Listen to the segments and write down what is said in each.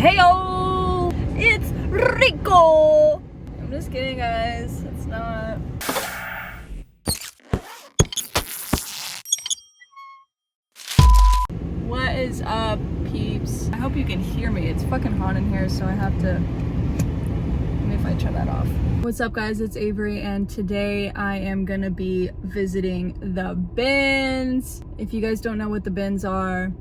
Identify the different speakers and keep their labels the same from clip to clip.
Speaker 1: Heyo! It's Rico! I'm just kidding, guys. It's not. What is up, peeps? I hope you can hear me. It's fucking hot in here, so I have to. Let me if I turn that off. What's up, guys? It's Avery, and today I am gonna be visiting the bins. If you guys don't know what the bins are,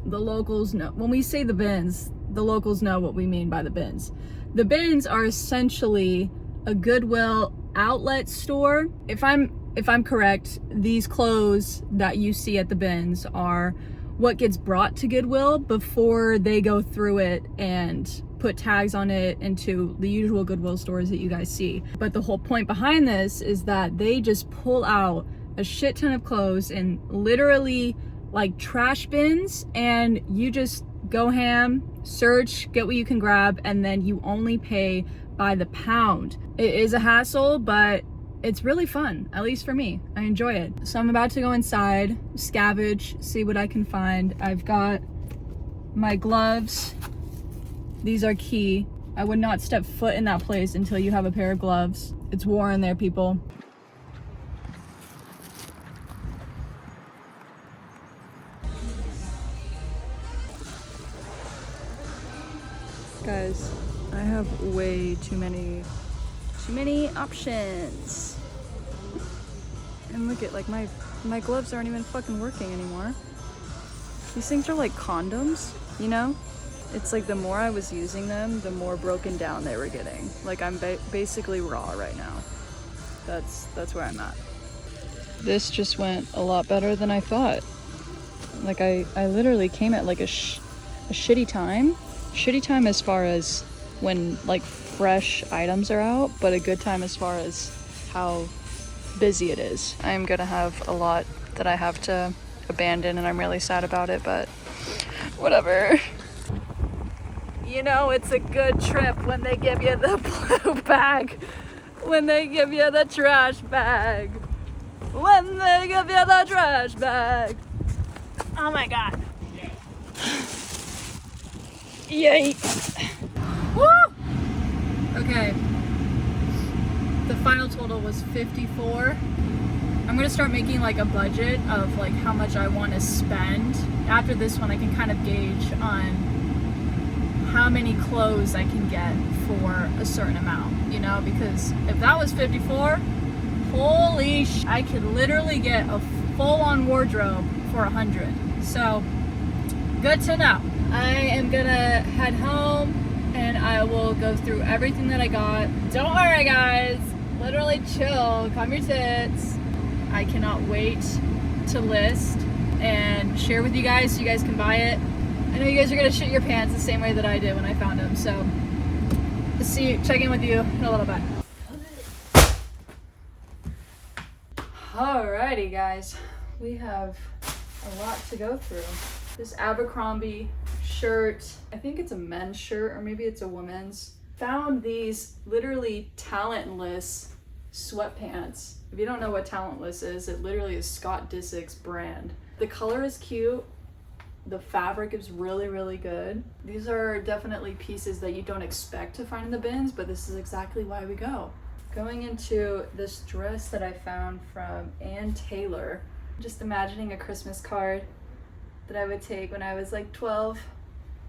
Speaker 1: the locals know. When we say the bins, the locals know what we mean by the bins. The bins are essentially a Goodwill outlet store. If I'm correct, these clothes that you see at the bins are what gets brought to Goodwill before they go through it and put tags on it into the usual Goodwill stores that you guys see. But the whole point behind this is that they just pull out a shit ton of clothes in literally like trash bins, and you just go ham, search, get what you can grab, and then you only pay by the pound. It is a hassle, but it's really fun, at least for me. I enjoy it. So I'm about to go inside, scavenge, see what I can find. I've got my gloves. These are key. I would not step foot in that place until you have a pair of gloves. It's war in there, people. Guys, I have way too many options. And look at, like, my gloves aren't even fucking working anymore. These things are like condoms, you know? It's like the more I was using them, the more broken down they were getting. Like, I'm basically raw right now. That's where I'm at. This just went a lot better than I thought. Like, I literally came at like a shitty time. Shitty time as far as when like fresh items are out, but a good time as far as how busy it is. I'm gonna have a lot that I have to abandon, and I'm really sad about it, but whatever. You know, it's a good trip when they give you the blue bag, when they give you the trash bag, when they give you the trash bag. Oh my god. Yay. Woo! Okay. The final total was 54. I'm gonna start making like a budget of like how much I want to spend. After this one, I can kind of gauge on how many clothes I can get for a certain amount, you know, because if that was 54, holy sh! I could literally get a full-on wardrobe for 100. So, good to know. I am gonna head home and I will go through everything that I got. Don't worry, guys. Literally chill, calm your tits. I cannot wait to list and share with you guys so you guys can buy it. I know you guys are gonna shit your pants the same way that I did when I found them, so check in with you in a little bit. Alrighty, guys, we have a lot to go through. This Abercrombie shirt, I think it's a men's shirt or maybe it's a woman's. Found these literally talentless sweatpants. If you don't know what talentless is, it literally is Scott Disick's brand. The color is cute. The fabric is really, really good. These are definitely pieces that you don't expect to find in the bins, but this is exactly why we go. Going into this dress that I found from Ann Taylor. Just imagining a Christmas card that I would take when I was like 12,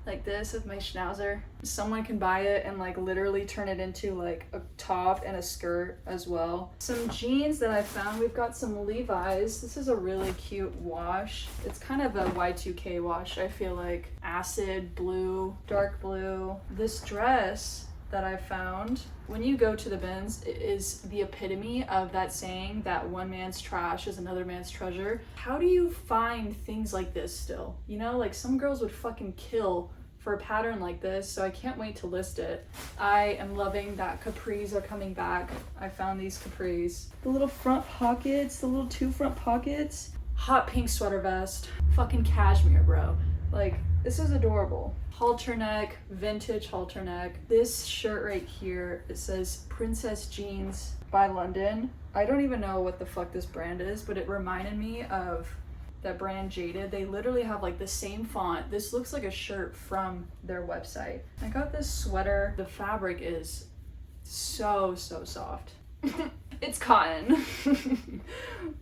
Speaker 1: like this with my schnauzer. Someone can buy it and like literally turn it into like a top and a skirt as well. Some jeans that I found. We've got some Levi's. This is a really cute wash. It's kind of a Y2K wash, I feel like. Acid blue, dark blue. This dress that I found, when you go to the bins, it is the epitome of that saying that one man's trash is another man's treasure. How do you find things like this still? You know, like some girls would fucking kill for a pattern like this, so I can't wait to list it. I am loving that capris are coming back. I found these capris. The little front pockets, the little two front pockets. Hot pink sweater vest. Fucking cashmere, bro. Like, this is adorable. Halter neck, vintage halter neck. This shirt right here, it says Princess Jeans by London. I don't even know what the fuck this brand is, but it reminded me of that brand Jaded, they literally have like the same font. This looks like a shirt from their website. I got this sweater. The fabric is so soft. It's cotton,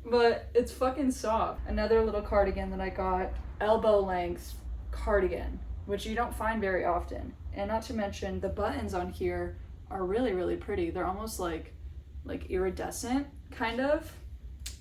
Speaker 1: but it's fucking soft. Another little cardigan that I got, elbow length cardigan, which you don't find very often. And not to mention the buttons on here are really pretty. They're almost like iridescent, kind of.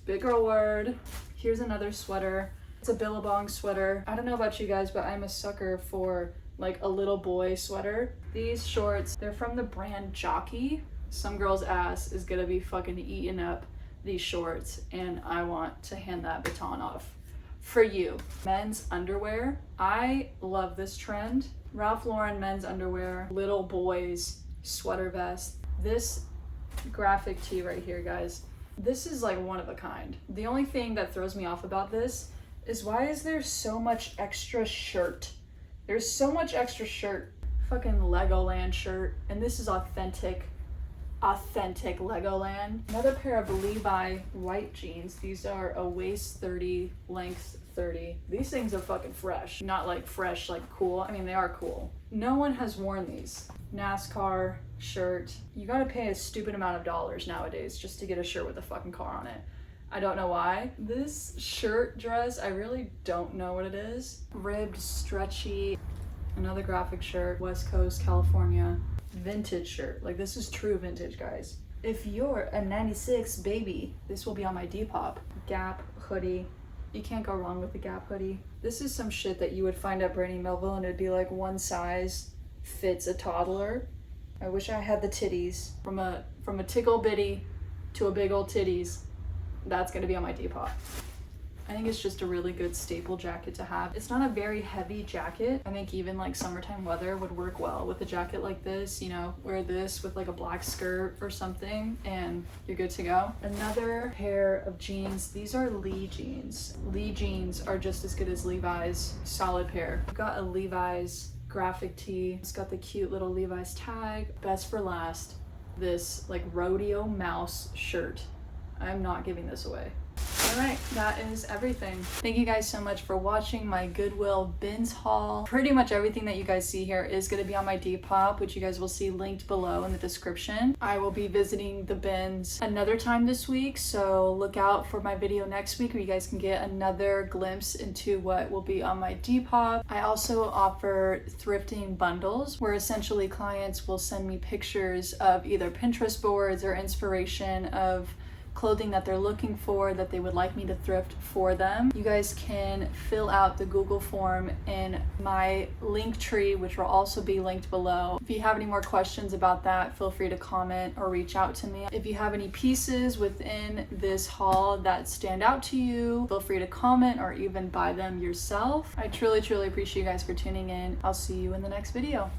Speaker 1: Big girl word. Here's another sweater. It's a Billabong sweater. I don't know about you guys, but I'm a sucker for like a little boy sweater. These shorts, they're from the brand Jockey. Some girl's ass is gonna be fucking eating up these shorts, and I want to hand that baton off for you. Men's underwear. I love this trend. Ralph Lauren men's underwear, little boys sweater vest. This graphic tee right here, guys, this is like one of a kind. The only thing that throws me off about this is why is there so much extra shirt? There's so much extra shirt. Fucking Legoland shirt, and this is authentic Legoland. Another pair of Levi white jeans. These are a waist 30, length 30. These things are fucking fresh. Not like fresh, like cool. I mean, they are cool. No one has worn these. NASCAR shirt. You gotta pay a stupid amount of dollars nowadays just to get a shirt with a fucking car on it. I don't know why. This shirt dress, I really don't know what it is. Ribbed, stretchy. Another graphic shirt, West Coast, California. Vintage shirt. Like, this is true vintage, guys. If you're a 96 baby, this will be on my Depop. Gap hoodie. You can't go wrong with the Gap hoodie. This is some shit that you would find at Brandy Melville, and it'd be like one size fits a toddler. I wish I had the titties. From a tickle bitty to a big old titties, that's gonna be on my Depop. I think it's just a really good staple jacket to have. It's not a very heavy jacket. I think even like summertime weather would work well with a jacket like this. You know, wear this with like a black skirt or something and you're good to go. Another pair of jeans. These are Lee jeans. Lee jeans are just as good as Levi's. Solid pair. I've got a Levi's graphic tee. It's got the cute little Levi's tag. Best for last, this like rodeo mouse shirt. I'm not giving this away. Alright, that is everything. Thank you guys so much for watching my Goodwill bins haul. Pretty much everything that you guys see here is going to be on my Depop, which you guys will see linked below in the description. I will be visiting the bins another time this week, so look out for my video next week where you guys can get another glimpse into what will be on my Depop. I also offer thrifting bundles where essentially clients will send me pictures of either Pinterest boards or inspiration of clothing that they're looking for that they would like me to thrift for them. You guys can fill out the Google form in my link tree, which will also be linked below. If you have any more questions about that, feel free to comment or reach out to me. If you have any pieces within this haul that stand out to you, feel free to comment or even buy them yourself. I truly appreciate you guys for tuning in. I'll see you in the next video.